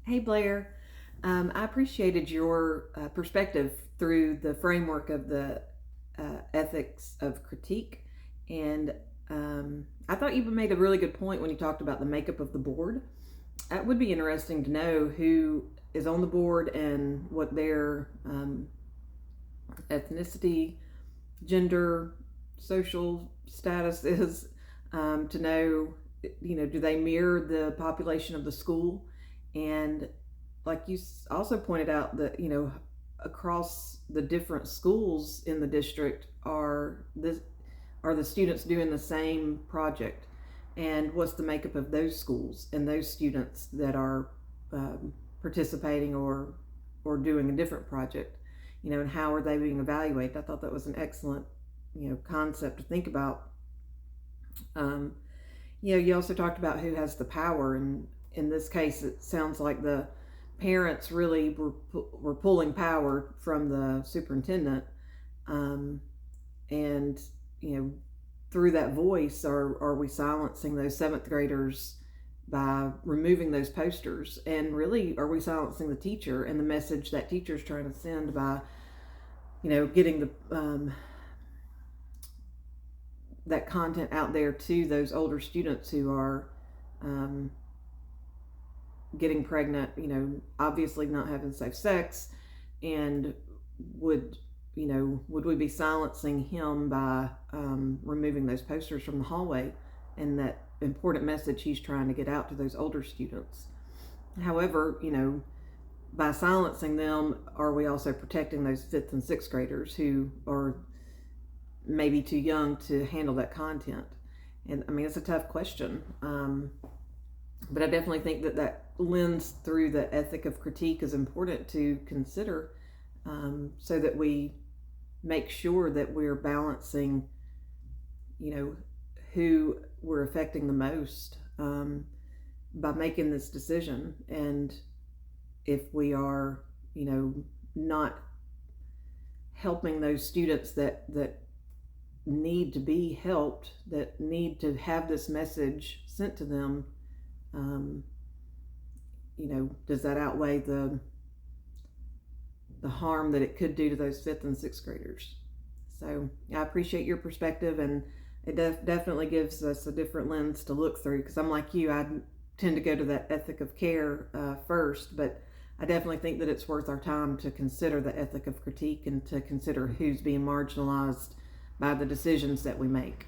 Hey Blair, I appreciated your perspective through the framework of the ethics of critique, and I thought you made a really good point when you talked about the makeup of the board. It would be interesting to know who is on the board and what their ethnicity, gender, social status is, to know, do they mirror the population of the school? And like you also pointed out that, across the different schools in the district are the students doing the same project, and what's the makeup of those schools and those students that are participating or doing a different project, and how are they being evaluated? I thought that was an excellent concept to think about. um, you also talked about who has the power, and in this case it sounds like the parents really were pulling power from the superintendent. um, and through that voice, are we silencing those seventh graders by removing those posters? And really, are we silencing the teacher and the message that teacher's trying to send by getting that content out there to those older students who are um, getting pregnant, obviously not having safe sex? And would would we be silencing him by removing those posters from the hallway and that important message he's trying to get out to those older students? However, by silencing them, are we also protecting those fifth and sixth graders who are maybe too young to handle that content? And I mean, it's a tough question. But I definitely think that lens through the ethic of critique is important to consider, so that we make sure that we're balancing, who we're affecting the most, by making this decision. And if we are, not helping those students that need to be helped, that need to have this message sent to them, does that outweigh the harm that it could do to those fifth and sixth graders? So I appreciate your perspective, and it definitely gives us a different lens to look through, because I'm like you, I tend to go to that ethic of care first, but I definitely think that it's worth our time to consider the ethic of critique and to consider who's being marginalized by the decisions that we make.